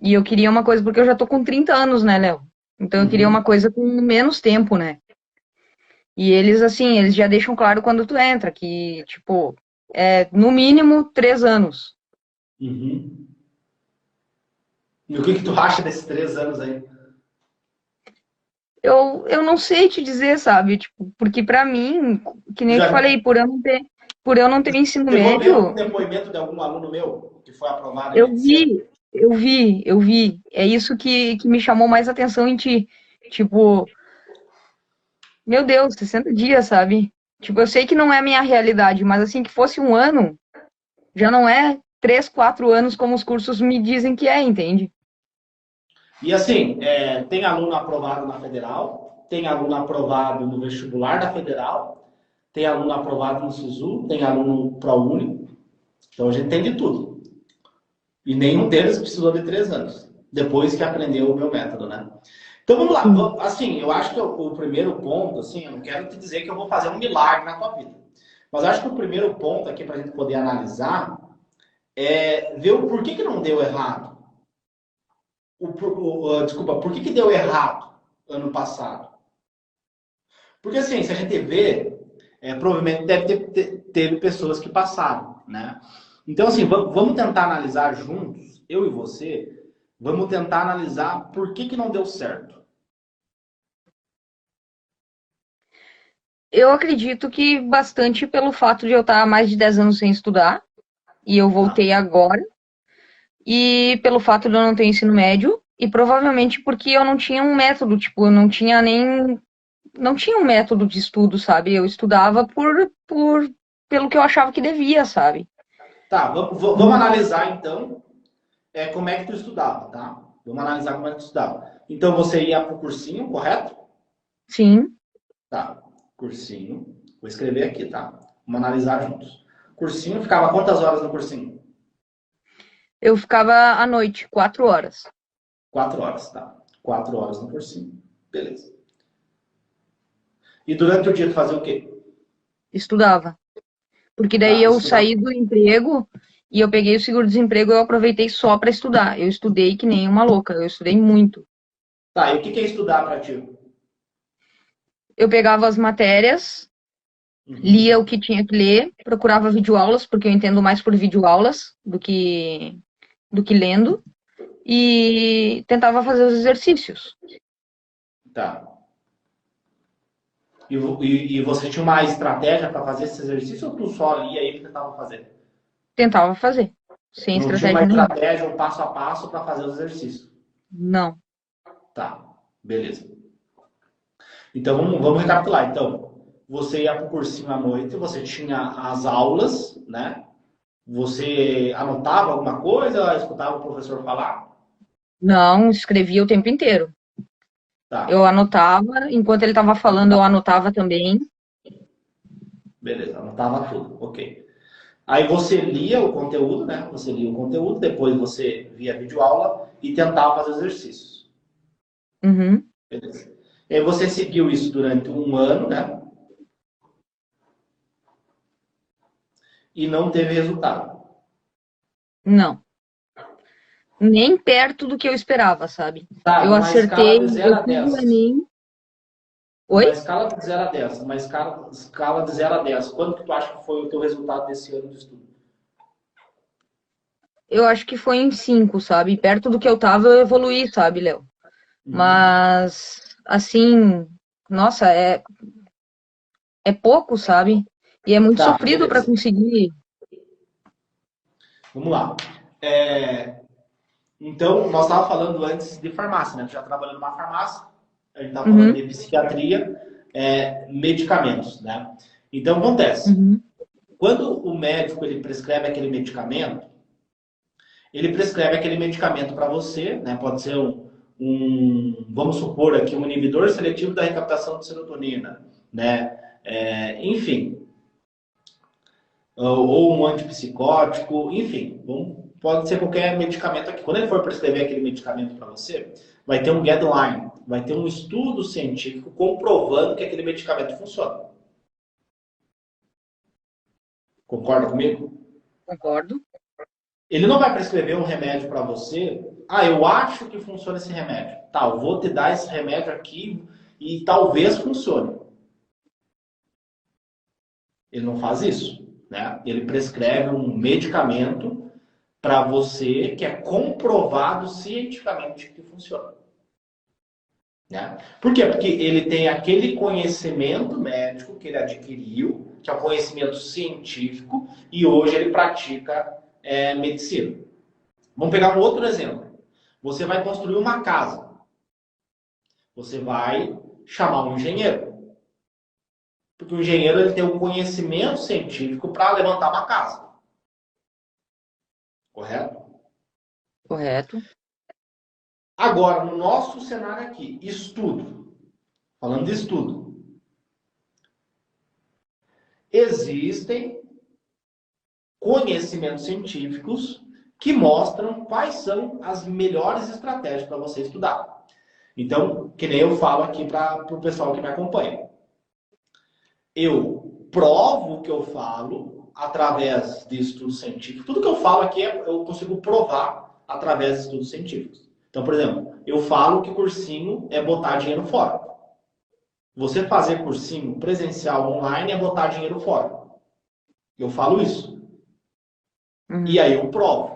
E eu queria uma coisa, porque eu já tô com 30 anos, né, Léo? Então eu queria uma Uhum. coisa com menos tempo, né? E eles, assim, eles já deixam claro quando tu entra, que, tipo, é no mínimo 3 anos. Uhum. E o que que tu acha desses 3 anos aí? Eu não sei te dizer, sabe? Tipo, porque pra mim, que nem eu te Já falei, por eu não ter ensino chegou a ver algum médio, depoimento de algum aluno meu que foi aprovado em eu medicina? vi, eu vi. É isso que me chamou mais atenção em ti. Tipo, meu Deus, 60 dias, sabe? Tipo, eu sei que não é a minha realidade, mas assim, que fosse um ano, já não é 3, 4 anos como os cursos me dizem que é, entende? E assim, tem aluno aprovado na federal, tem aluno aprovado no vestibular da federal, tem aluno aprovado no SISU, tem aluno ProUni. Então a gente tem de tudo. E nenhum deles precisou de 3 anos, depois que aprendeu o meu método, né? Então vamos lá. Sim. Assim, eu acho que o primeiro ponto, assim, eu não quero te dizer que eu vou fazer um milagre na tua vida. Mas acho que o primeiro ponto aqui para a gente poder analisar é ver o porquê que não deu errado. Desculpa, por que que deu errado ano passado? Porque assim, se a gente vê, provavelmente teve pessoas que passaram, né? Então assim, vamos tentar analisar juntos, eu e você, vamos tentar analisar por que que não deu certo. Eu acredito que bastante pelo fato de eu estar há mais de 10 anos sem estudar, e eu Tá. voltei agora, e pelo fato de eu não ter ensino médio, e provavelmente porque eu não tinha um método, tipo, eu não tinha nem. Não tinha um método de estudo, sabe? Eu estudava pelo que eu achava que devia, sabe? Tá, vamos analisar então como é que tu estudava, tá? Vamos analisar como é que tu estudava. Então você ia pro cursinho, correto? Sim, Tá. Cursinho. Vou escrever aqui, tá? Vamos analisar juntos. Cursinho, ficava quantas horas no cursinho? eu ficava à noite, 4 horas. 4 horas, tá? 4 horas no cursinho. Beleza. E durante o dia tu fazia o quê? Estudava. Porque daí Tá, eu estudava. saí do emprego e eu peguei o seguro-desemprego e eu aproveitei só para estudar. Eu estudei que nem uma louca, eu estudei muito. Tá, e o que que é estudar pra ti? Eu pegava as matérias, lia o Uhum. que tinha que ler, procurava videoaulas, porque eu entendo mais por videoaulas do que lendo, e tentava fazer os exercícios. Tá. E você tinha uma estratégia para fazer esse exercício ou tu só lia e tentava fazer? Tentava fazer, sem Não tinha uma estratégia nenhuma. estratégia, um passo a passo para fazer os exercícios. Não. Tá, beleza. Então vamos recapitular. Então, você ia para o cursinho à noite, você tinha as aulas, né? Você anotava alguma coisa, escutava o professor falar? Não, escrevia o tempo inteiro. Eu Tá, anotava, enquanto ele estava falando, eu anotava também. beleza, anotava tudo, ok. Aí você lia o conteúdo, né? Você lia o conteúdo, depois você via videoaula e tentava fazer exercícios. Uhum. Beleza. E aí você seguiu isso durante um ano, né? E não teve resultado. Não. Nem perto do que eu esperava, sabe? Tá, Eu numa escala acertei, de zero eu a fiz o 10. Enem. Numa Oi? escala de 0 a 10. Uma escala de 0 a 10. Quanto que tu acha que foi o teu resultado desse ano de estudo? Eu acho que foi em 5, sabe? Perto do que eu tava, eu evoluí, sabe, Léo? Uhum. Mas, assim, nossa, é pouco, sabe? E é muito Tá, sofrido para beleza. conseguir. Vamos lá. Então, nós estávamos falando antes de farmácia, né? Tu já trabalhou numa farmácia, a gente estava falando Uhum, de psiquiatria, medicamentos, né? Então, acontece. uhum, Quando o médico ele prescreve aquele medicamento, ele prescreve aquele medicamento para você, né? Pode ser vamos supor aqui, um inibidor seletivo da recaptação de serotonina, né? Enfim, ou um antipsicótico, enfim, pode ser qualquer medicamento aqui. Quando ele for prescrever aquele medicamento para você, vai ter um guideline, vai ter um estudo científico comprovando que aquele medicamento funciona. Concorda comigo? concordo. Ele não vai prescrever um remédio para você Ah, eu acho que funciona esse remédio. Tá, eu vou te dar esse remédio aqui e talvez funcione. Ele não faz isso, né? Ele prescreve um medicamento para você que é comprovado cientificamente que funciona. Né? Por quê? Porque ele tem aquele conhecimento médico que ele adquiriu, que é o conhecimento científico, e hoje ele pratica medicina. Vamos pegar um outro exemplo. Você vai construir uma casa. Você vai chamar um engenheiro. Porque o engenheiro ele tem o conhecimento científico para levantar uma casa. Correto? Correto. Agora, no nosso cenário aqui, estudo. Falando de estudo. Existem conhecimentos científicos que mostram quais são as melhores estratégias para você estudar. Então, que nem eu falo aqui para o pessoal que me acompanha. Eu provo o que eu falo através de estudos científicos. Tudo que eu falo aqui eu consigo provar através de estudos científicos. Então, por exemplo, eu falo que cursinho é botar dinheiro fora. Você fazer cursinho presencial online é botar dinheiro fora. Eu falo isso. E aí eu provo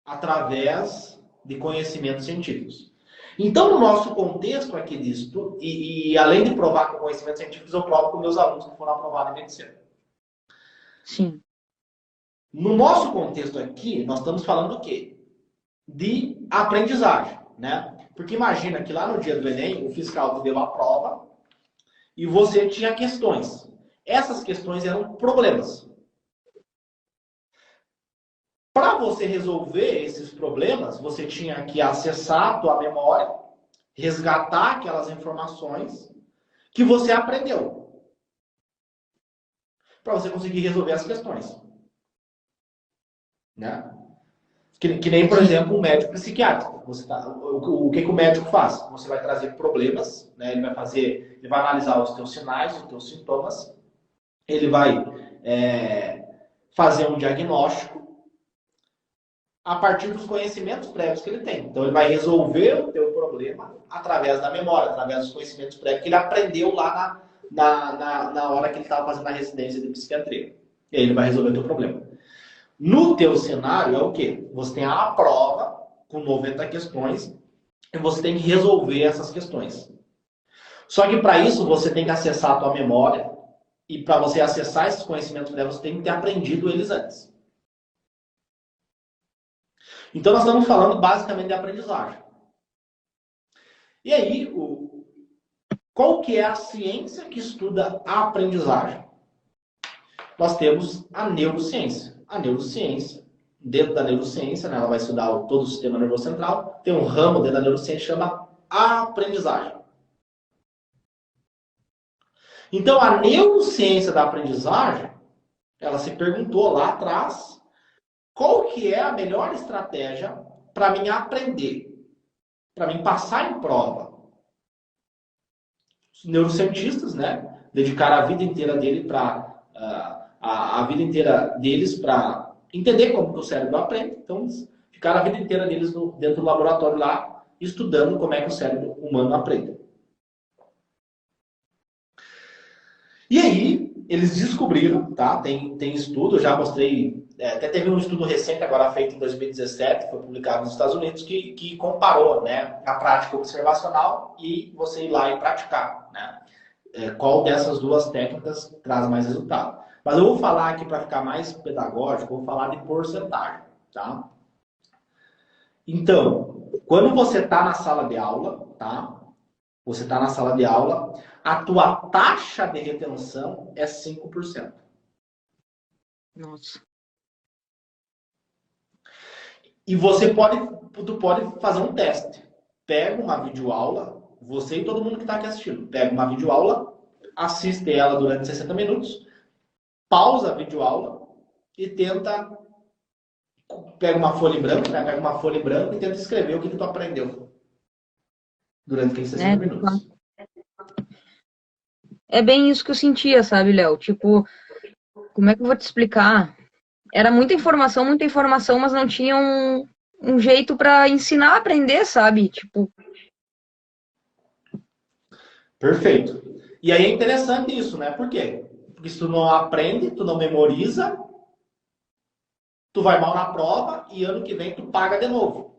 através de conhecimentos científicos. Então, no nosso contexto aqui disso, e além de provar com conhecimentos científicos, eu provo com meus alunos que foram aprovados em medicina. Sim. No nosso contexto aqui, nós estamos falando do quê? De aprendizagem, né? Porque imagina que lá no dia do Enem, o fiscal te deu a prova e você tinha questões. Essas questões eram problemas. Para você resolver esses problemas, você tinha que acessar a tua memória, resgatar aquelas informações que você aprendeu, para você conseguir resolver as questões. Né? Que nem, por exemplo, um médico psiquiátrico. O que o médico faz? Você vai trazer problemas, né? Ele vai analisar os teus sinais, os teus sintomas, ele vai fazer um diagnóstico a partir dos conhecimentos prévios que ele tem. Então, ele vai resolver o teu problema através da memória, através dos conhecimentos prévios que ele aprendeu lá na hora que ele estava fazendo a residência de psiquiatria. E aí ele vai resolver o teu problema. No teu cenário é o quê? Você tem a prova com 90 questões e você tem que resolver essas questões. Só que para isso você tem que acessar a tua memória e para você acessar esses conhecimentos prévios, você tem que ter aprendido eles antes. Então, nós estamos falando basicamente de aprendizagem. E aí, qual que é a ciência que estuda a aprendizagem? Nós temos a neurociência. A neurociência, dentro da neurociência, né, ela vai estudar todo o sistema nervoso central, tem um ramo dentro da neurociência que chama aprendizagem. Então, a neurociência da aprendizagem, ela se perguntou lá atrás qual que é a melhor estratégia para mim aprender, para mim passar em prova. Os neurocientistas, né, dedicaram a vida inteira dele para a vida inteira deles para entender como que o cérebro aprende. Então, eles ficaram a vida inteira deles dentro do laboratório lá, estudando como é que o cérebro humano aprende. E aí, eles descobriram, tá? Tem estudo, eu já mostrei, até teve um estudo recente agora feito em 2017, foi publicado nos Estados Unidos, que comparou, né, a prática observacional e você ir lá e praticar, né? Qual dessas duas técnicas traz mais resultado. Mas eu vou falar aqui para ficar mais pedagógico, eu vou falar de porcentagem, tá? Então, quando você está na sala de aula, tá? Você está na sala de aula, a tua taxa de retenção é 5%. Nossa. E tu pode fazer um teste. Pega uma videoaula, você e todo mundo que está aqui assistindo, pega uma videoaula, assiste ela durante 60 minutos, pausa a videoaula e tenta, pega uma folha em branco, né? Pega uma folha em branco e tenta escrever o que tu aprendeu durante aqueles 60 minutos. É bem isso que eu sentia, sabe, Léo? Tipo, como é que eu vou te explicar? Era muita informação, mas não tinha um jeito para ensinar a aprender, sabe? Tipo, Perfeito. E aí é interessante isso, né? Por quê? Porque se tu não aprende, tu não memoriza, tu vai mal na prova e ano que vem tu paga de novo,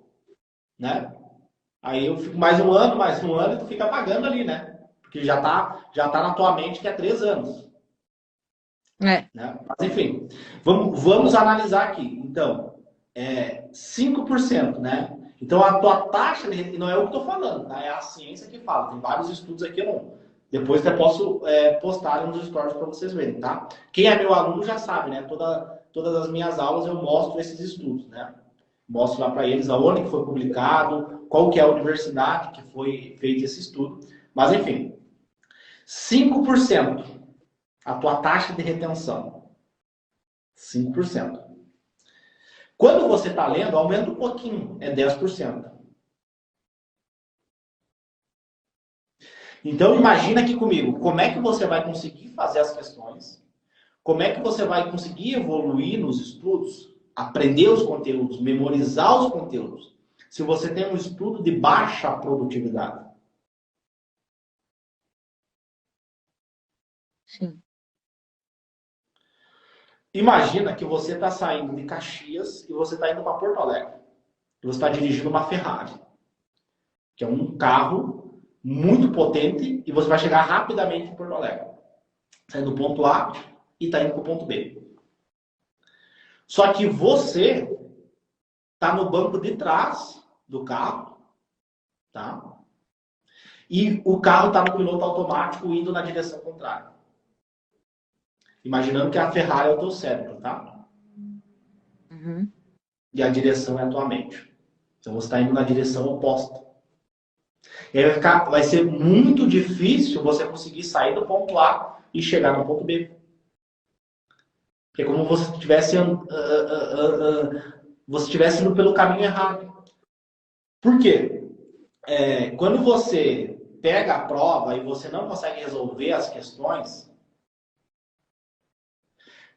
né? Aí eu fico mais um ano e tu fica pagando ali, né? Porque já tá na tua mente que é 3 anos, é, né? Mas enfim, vamos analisar aqui. Então, 5%, né? Então a tua taxa, não é o que eu tô falando, tá? É a ciência que fala. Tem vários estudos aqui, eu não. Depois até posso postar nos stories para vocês verem, tá? Quem é meu aluno já sabe, né? Todas as minhas aulas eu mostro esses estudos, né? Mostro lá para eles aonde que foi publicado, qual que é a universidade que foi feito esse estudo. Mas enfim, 5% a tua taxa de retenção. 5%. Quando você está lendo, aumenta um pouquinho, é 10%. Então imagina aqui comigo, como é que você vai conseguir fazer as questões, como é que você vai conseguir evoluir nos estudos, aprender os conteúdos, memorizar os conteúdos, se você tem um estudo de baixa produtividade. sim. Imagina que você está saindo de Caxias e você está indo para Porto Alegre. E você está dirigindo uma Ferrari, que é um carro muito potente, e você vai chegar rapidamente em Porto Alegre. Saindo do ponto A e está indo para o ponto B. Só que você está no banco de trás do carro, tá? E o carro está no piloto automático indo na direção contrária. Imaginando que a Ferrari é o teu cérebro, tá? Uhum. E a direção é a tua mente. Então você está indo na direção oposta. E aí vai ser muito difícil você conseguir sair do ponto A e chegar no ponto B. Porque é como você estivesse indo pelo caminho errado. Por quê? Quando você pega a prova e você não consegue resolver as questões,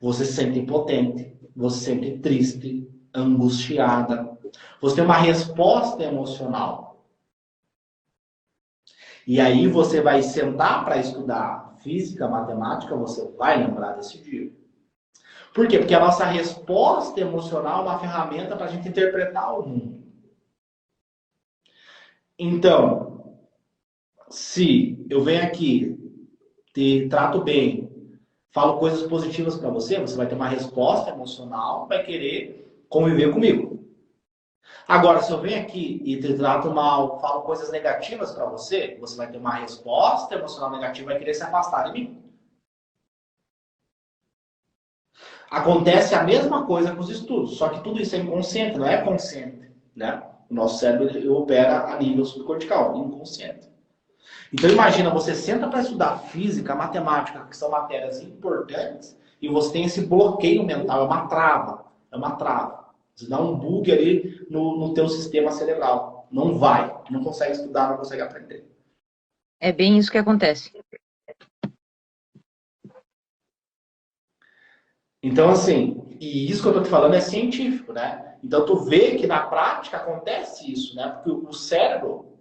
você se sente impotente, você se sente triste, angustiada. Você tem uma resposta emocional. E aí você vai sentar para estudar física, matemática, você vai lembrar desse dia. Por quê? Porque a nossa resposta emocional é uma ferramenta para a gente interpretar o mundo. Então, se eu venho aqui, te trato bem, falo coisas positivas para você, você vai ter uma resposta emocional, vai querer conviver comigo. Agora, se eu venho aqui e te trato mal, falo coisas negativas para você, você vai ter uma resposta emocional negativa e vai querer se afastar de mim. Acontece a mesma coisa com os estudos, só que tudo isso é inconsciente, não é consciente, né? O nosso cérebro ele opera a nível subcortical, inconsciente. Então imagina, você senta para estudar física, matemática, que são matérias importantes, e você tem esse bloqueio mental, é uma trava, é uma trava. Você dá um bug ali no teu sistema cerebral. Não vai, não consegue estudar, não consegue aprender. É bem isso que acontece. Então, assim, e isso que eu tô te falando é científico, né? Então, tu vê que na prática acontece isso, né? Porque o cérebro,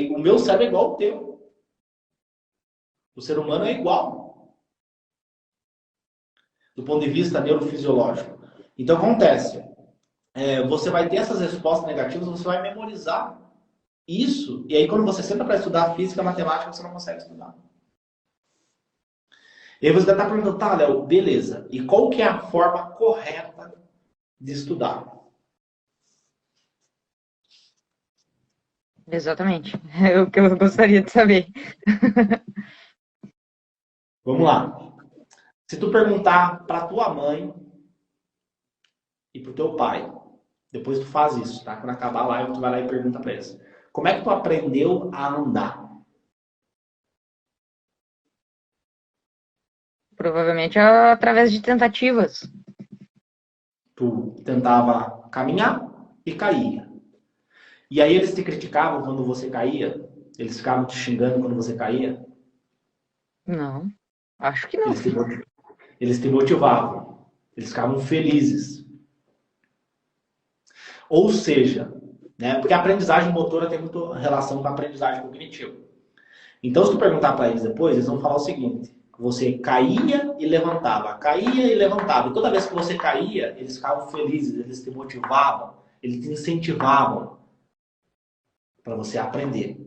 o meu cérebro é igual ao teu. O ser humano é igual, do ponto de vista neurofisiológico. Então, acontece. Você vai ter essas respostas negativas, você vai memorizar isso, e aí quando você senta para estudar física, matemática, você não consegue estudar. E aí você deve estar perguntando, tá, Léo, beleza, e qual que é a forma correta de estudar? Exatamente. É o que eu gostaria de saber. Vamos lá. Se tu perguntar para tua mãe e para o teu pai, depois tu faz isso, tá? Quando acabar a live, tu vai lá e pergunta para eles. Como é que tu aprendeu a andar? Provavelmente através de tentativas. Tu tentava caminhar e caía. E aí eles te criticavam quando você caía? Eles ficavam te xingando quando você caía? Não, acho que não. Eles te, eles te motivavam. Eles ficavam felizes. Ou seja, né, porque a aprendizagem motora tem muita relação com a aprendizagem cognitiva. Então, se tu perguntar para eles depois, eles vão falar o seguinte: você caía e levantava, caía e levantava. E toda vez que você caía, eles ficavam felizes, eles te motivavam, eles te incentivavam para você aprender.